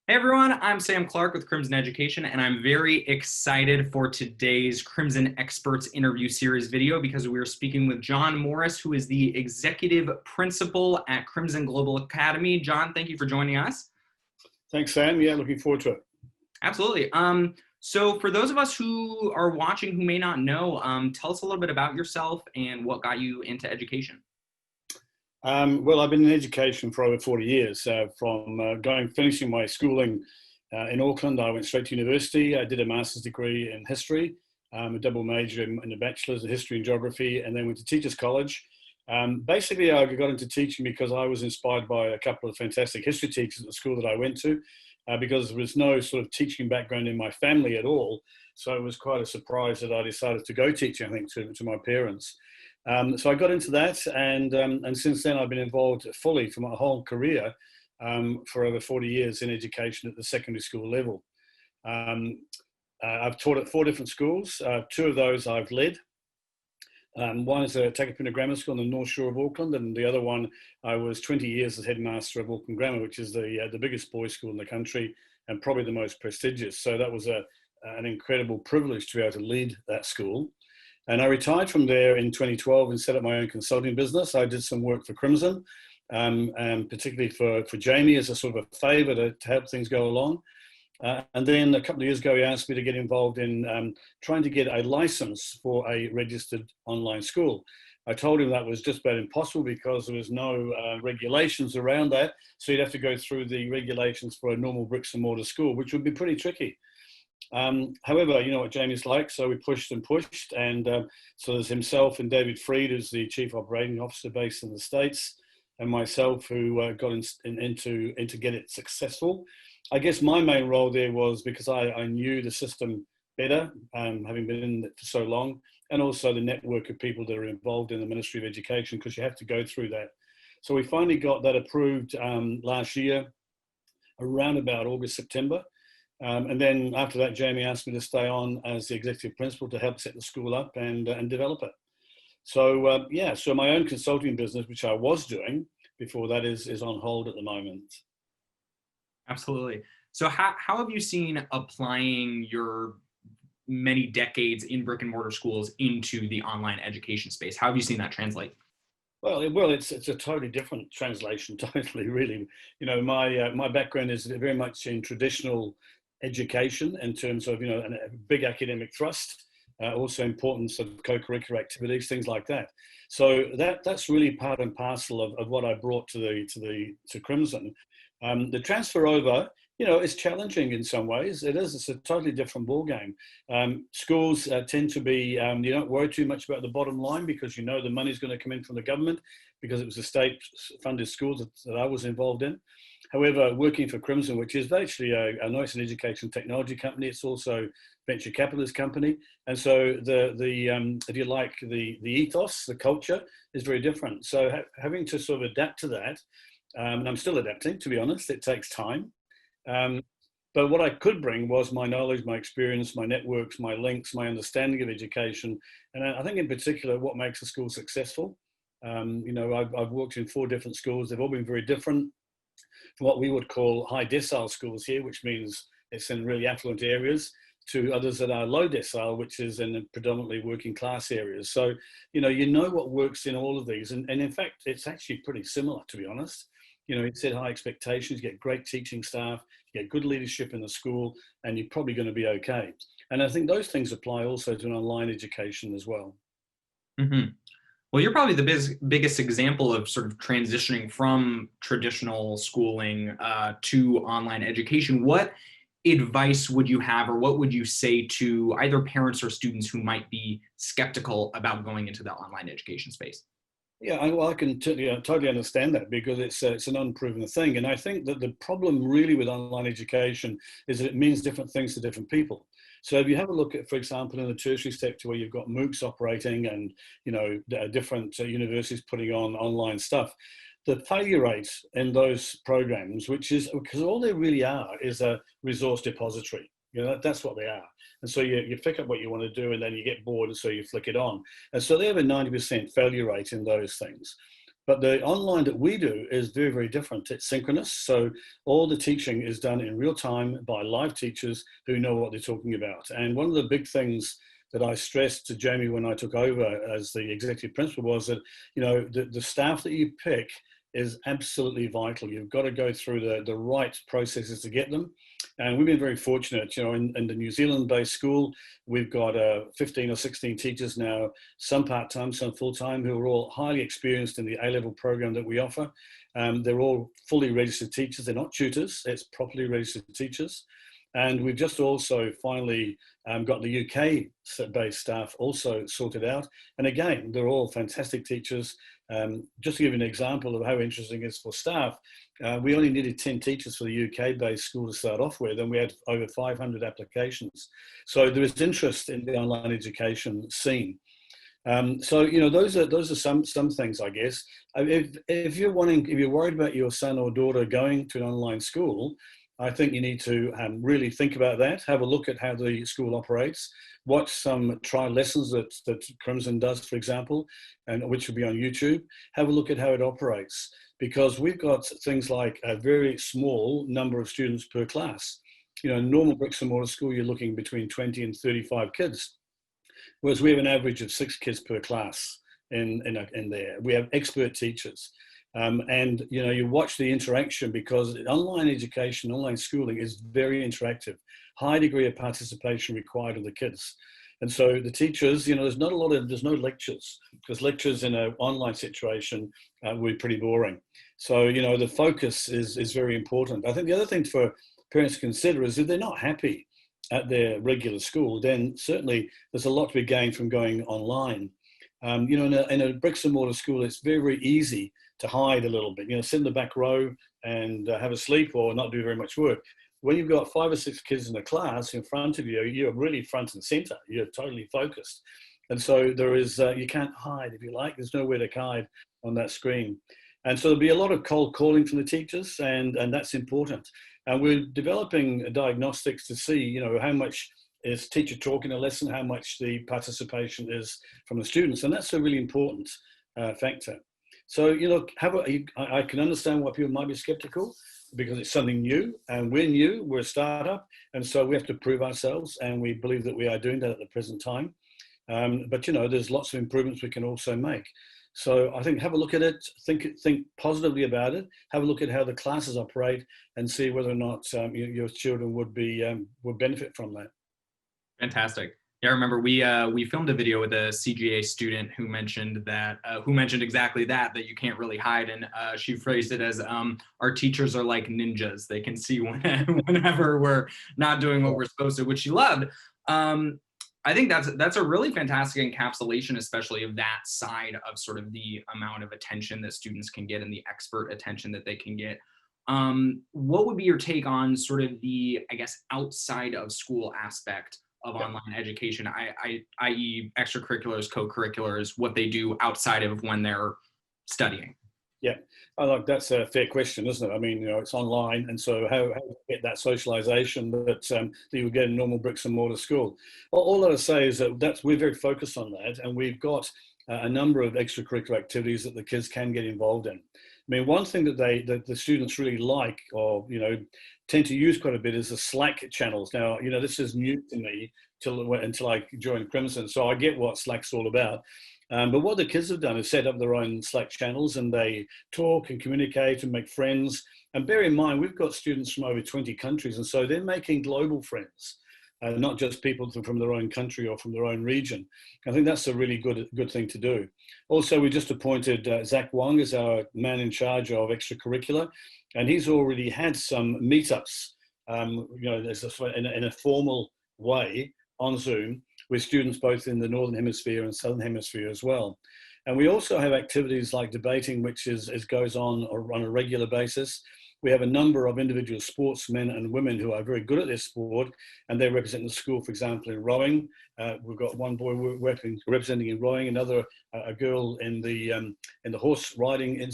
Hey everyone, I'm Sam Clark with Crimson Education, and I'm very excited for today's Crimson Experts interview series video because we are speaking with John Morris, who is the executive principal at Crimson Global Academy. John, thank you for joining us. Thanks, Sam. Yeah, looking forward to it. Absolutely. So for those of us who are watching who may not know, tell us a little bit about yourself and what got you into education. Well, I've been in education for over 40 years. From finishing my schooling in Auckland, I went straight to university. I did a master's degree in history, a double major in a bachelor's in history and geography, and then went to teachers college. Basically, I got into teaching because I was inspired by a couple of fantastic history teachers at the school that I went to, because there was no sort of teaching background in my family at all. So it was quite a surprise that I decided to go teaching, I think, to my parents. So I got into that, and since then I've been involved fully for my whole career for over 40 years in education at the secondary school level. Um, I've taught at 4 different schools. Two of those I've led. One is a Takapuna Grammar School on the North Shore of Auckland, and the other one I was 20 years as headmaster of Auckland Grammar, which is the biggest boys' school in the country and probably the most prestigious. So that was an incredible privilege to be able to lead that school. And I retired from there in 2012 and set up my own consulting business. I did some work for Crimson, and particularly for Jamie as a sort of a favour to help things go along. And then a couple of years ago, he asked me to get involved in trying to get a license for a registered online school. I told him that was just about impossible because there was no regulations around that. So you'd have to go through the regulations for a normal bricks and mortar school, which would be pretty tricky. However, you know what Jamie's like, so we pushed and pushed, and so there's himself and David Freed, who's the Chief Operating Officer based in the States, and myself, who got into get it successful. I guess my main role there was because I knew the system better, having been in it for so long, and also the network of people that are involved in the Ministry of Education, because you have to go through that. So we finally got that approved last year, around about August, September. And then after that, Jamie asked me to stay on as the executive principal to help set the school up and develop it. So yeah, so my own consulting business, which I was doing before that, is on hold at the moment. Absolutely. So how have you seen applying your many decades in brick and mortar schools into the online education space? How have you seen that translate? Well, it's a totally different translation, totally, really. You know, my background is very much in traditional education in terms of, you know, a big academic thrust, also importance of co-curricular activities, things like that. So that's really part and parcel of what I brought to Crimson. The transfer over, you know, is challenging in some ways. It is. It's a totally different ballgame. Schools tend to be, you don't worry too much about the bottom line because you know the money's going to come in from the government because it was a state-funded school that I was involved in. However, working for Crimson, which is actually a nice and education technology company, it's also venture capitalist company, and so if you like, the ethos, the culture is very different. So having to sort of adapt to that, and I'm still adapting, to be honest. It takes time. Um, but what I could bring was my knowledge, my experience, my networks, my links, my understanding of education. And I think in particular, what makes a school successful. You know, I've worked in 4 different schools. They've all been very different from what we would call high decile schools here, which means it's in really affluent areas, to others that are low decile, which is in predominantly working class areas. So, you know what works in all of these. And in fact, it's actually pretty similar, to be honest. You know, it set high expectations, you get great teaching staff, you get good leadership in the school, and you're probably going to be okay. And I think those things apply also to an online education as well. Mm-hmm. Well, you're probably the biggest example of sort of transitioning from traditional schooling to online education. What advice would you have, or what would you say to either parents or students who might be skeptical about going into the online education space? Yeah, well, I can totally understand that because it's an unproven thing. And I think that the problem really with online education is that it means different things to different people. So if you have a look at, for example, in the tertiary sector where you've got MOOCs operating and, you know, different universities putting on online stuff, the failure rate in those programs, which is because all they really are is a resource depository. You know, that's what they are. And so you pick up what you want to do and then you get bored and so you flick it on. And so they have a 90% failure rate in those things. But the online that we do is very, very different. It's synchronous. So all the teaching is done in real time by live teachers who know what they're talking about. And one of the big things that I stressed to Jamie when I took over as the executive principal was that, the staff that you pick is absolutely vital. You've got to go through the right processes to get them. And we've been very fortunate, in the New Zealand-based school, we've got 15 or 16 teachers now, some part-time, some full-time, who are all highly experienced in the A-level program that we offer. They're all fully registered teachers. They're not tutors, it's properly registered teachers. And we've just also finally got the UK-based staff also sorted out. And again, they're all fantastic teachers. Just to give you an example of how interesting it is for staff, we only needed 10 teachers for the UK-based school to start off with, and we had over 500 applications. So there is interest in the online education scene. So those are some things, I guess. If you're worried about your son or daughter going to an online school, I think you need to really think about that. Have a look at how the school operates. Watch some trial lessons that Crimson does, for example, and which will be on YouTube. Have a look at how it operates, because we've got things like a very small number of students per class. Normal bricks and mortar school, you're looking between 20 and 35 kids, whereas we have an average of 6 kids per class in there. We have expert teachers. And you watch the interaction, because online education, online schooling is very interactive, high degree of participation required of the kids. And so the teachers, there's no lectures, because lectures in an online situation would be pretty boring. So, the focus is very important. I think the other thing for parents to consider is if they're not happy at their regular school, then certainly there's a lot to be gained from going online. In a bricks and mortar school, it's very, very easy to hide a little bit, sit in the back row and have a sleep or not do very much work. When you've got 5 or 6 kids in a class in front of you, you're really front and center. You're totally focused. And so there is, you can't hide, if you like. There's nowhere to hide on that screen. And so there'll be a lot of cold calling from the teachers, and that's important. And we're developing diagnostics to see, how much is teacher talk in a lesson, how much the participation is from the students. And that's a really important factor. So, I can understand why people might be skeptical, because it's something new, and we're new, we're a startup, and so we have to prove ourselves, and we believe that we are doing that at the present time. But there's lots of improvements we can also make. So I think have a look at it, think positively about it, have a look at how the classes operate, and see whether or not your children would benefit from that. Fantastic. Yeah, I remember we filmed a video with a CGA student who mentioned exactly that you can't really hide, and she phrased it as our teachers are like ninjas. They can see whenever we're not doing what we're supposed to, which she loved. I think that's a really fantastic encapsulation, especially of that side of sort of the amount of attention that students can get and the expert attention that they can get. What would be your take on sort of the, I guess, outside of school aspect of online education, i.e. extracurriculars, co-curriculars, what they do outside of when they're studying? Yeah, that's a fair question, isn't it? I mean, it's online, and so how do you get that socialization that you would get in normal bricks and mortar school? Well, all I say is that we're very focused on that, and we've got a number of extracurricular activities that the kids can get involved in. I mean, one thing that the students really like, or tend to use quite a bit, is the Slack channels. Now, this is new to me until I joined Crimson, so I get what Slack's all about. But what the kids have done is set up their own Slack channels, and they talk and communicate and make friends. And bear in mind, we've got students from over 20 countries, and so they're making global friends, not just people from their own country or from their own region. I think that's a really good thing to do. Also, we just appointed Zach Wong as our man in charge of extracurricular, and he's already had some meetups, in a formal way on Zoom, with students both in the Northern Hemisphere and Southern Hemisphere as well. And we also have activities like debating, which goes on a regular basis. We have a number of individual sportsmen and women who are very good at their sport, and they represent the school, for example, in rowing. We've got one boy representing in rowing, another a girl in the horse riding,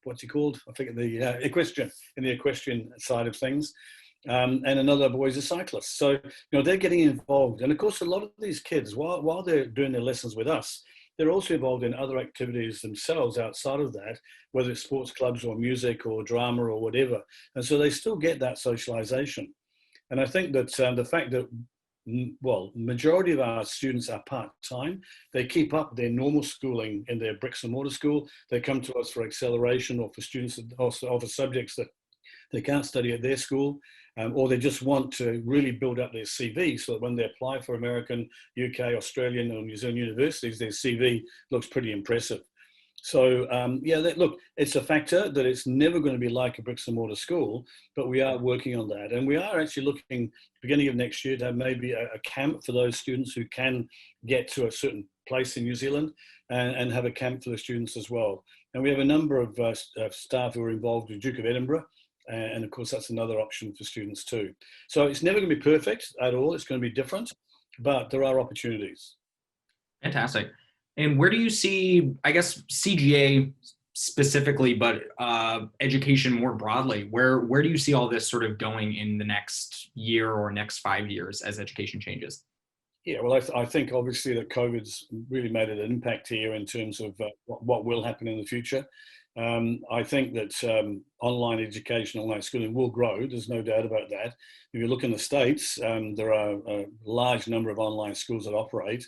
what's he called? I think the equestrian side of things. And another boy is a cyclist. So, they're getting involved. And of course, a lot of these kids, while they're doing their lessons with us, they're also involved in other activities themselves outside of that, whether it's sports clubs or music or drama or whatever. And so they still get that socialization. And I think that the fact that, well, majority of our students are part-time. They keep up their normal schooling in their bricks and mortar school. They come to us for acceleration or for students that also offer subjects that they can't study at their school, or they just want to really build up their CV so that when they apply for American, UK, Australian, or New Zealand universities, their CV looks pretty impressive. So yeah, look, it's a factor that it's never going to be like a bricks and mortar school, but we are working on that. And we are actually looking, beginning of next year, to have maybe a camp for those students who can get to a certain place in New Zealand, and have a camp for the students as well. And we have a number of staff who are involved with Duke of Edinburgh. And of course, that's another option for students too. So it's never going to be perfect at all. It's going to be different, but there are opportunities. Fantastic. And where do you see, I guess, CGA specifically, but education more broadly? Where do you see all this sort of going in the next year or next 5 years as education changes? Yeah, well, I think obviously that COVID's really made an impact here in terms of what will happen in the future. I think that online education, online schooling will grow. There's no doubt about that. If you look in the States, there are a large number of online schools that operate.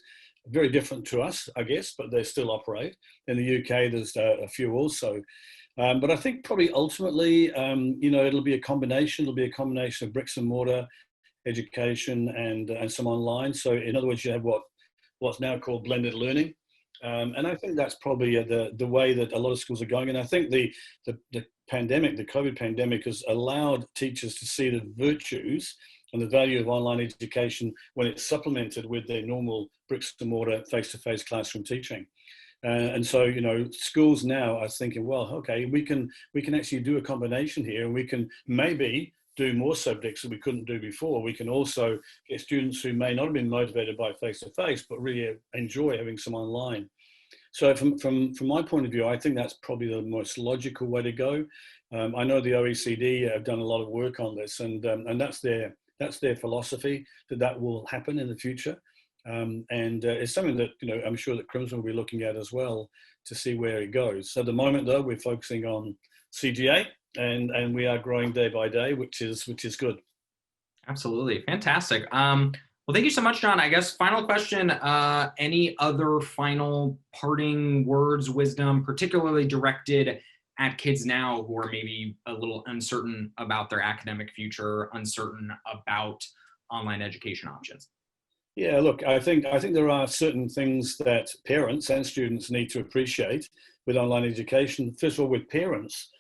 Very different to us, I guess, but they still operate. In the UK, there's a few also. But I think probably ultimately, it'll be a combination. It'll be a combination of bricks and mortar education and some online. So in other words, you have what's now called blended learning. And I think that's probably the way that a lot of schools are going. And I think the pandemic, the COVID pandemic, has allowed teachers to see the virtues and the value of online education when it's supplemented with their normal bricks and mortar face-to-face classroom teaching. And so, schools now are thinking, well, okay, we can actually do a combination here, and we can maybe do more subjects that we couldn't do before. We can also get students who may not have been motivated by face-to-face, but really enjoy having some online. So from my point of view, I think that's probably the most logical way to go. I know the OECD have done a lot of work on this, and that's their philosophy, that will happen in the future. And it's something that, I'm sure that Crimson will be looking at as well to see where it goes. So at the moment, though, we're focusing on CGA, and we are growing day by day, which is good. Absolutely. Fantastic. Well, thank you so much, John. I guess final question, any other final parting words, wisdom, particularly directed at kids now who are maybe a little uncertain about their academic future, uncertain about online education options? Yeah, look, I think there are certain things that parents and students need to appreciate with online education. First of all, with parents,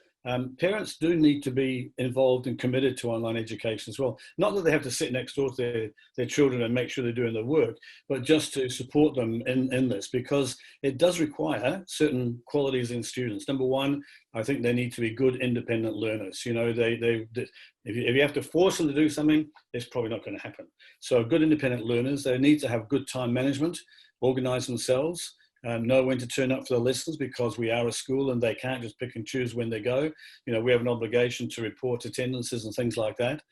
parents do need to be involved and committed to online education as well. Not that they have to sit next door to their children and make sure they're doing their work, but just to support them in this, because it does require certain qualities in students. Number one, I think they need to be good independent learners. If you have to force them to do something, it's probably not going to happen. So good independent learners, they need to have good time management, organize themselves, know when to turn up for the lessons, because we are a school and they can't just pick and choose when they go. We have an obligation to report attendances and things like that.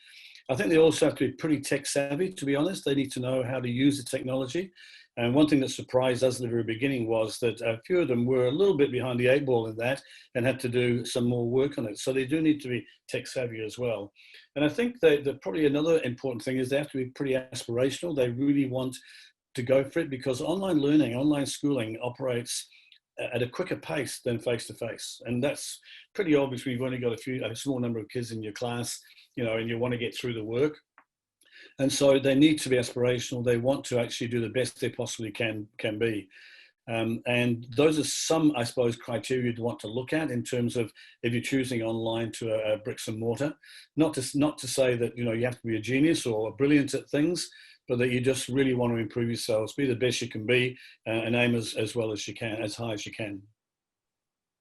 I think they also have to be pretty tech savvy, to be honest. They need to know how to use the technology. And one thing that surprised us at the very beginning was that a few of them were a little bit behind the eight ball in that and had to do some more work on it. So they do need to be tech savvy as well. And I think that probably another important thing is they have to be pretty aspirational. They really want to go for it, because online learning, online schooling operates at a quicker pace than face-to-face. And that's pretty obvious when you've only got a small number of kids in your class, and you want to get through the work. And so they need to be aspirational. They want to actually do the best they possibly can be. And those are some, I suppose, criteria you'd want to look at in terms of if you're choosing online to a bricks and mortar. Not to say that, you have to be a genius or brilliant at things, but that you just really want to improve yourselves, be the best you can be, and aim as well as you can, as high as you can.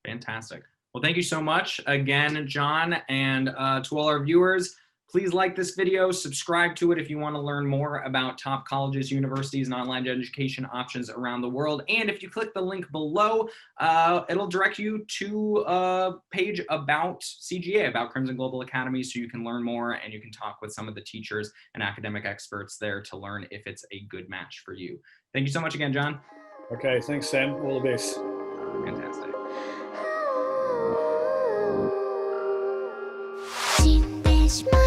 Fantastic. Well, thank you so much again, John, and to all our viewers, please like this video, subscribe to it if you want to learn more about top colleges, universities, and online education options around the world. And if you click the link below, it'll direct you to a page about CGA, about Crimson Global Academy, so you can learn more and you can talk with some of the teachers and academic experts there to learn if it's a good match for you. Thank you so much again, John. Okay, thanks, Sam. All the best. Fantastic. 醒ってしまう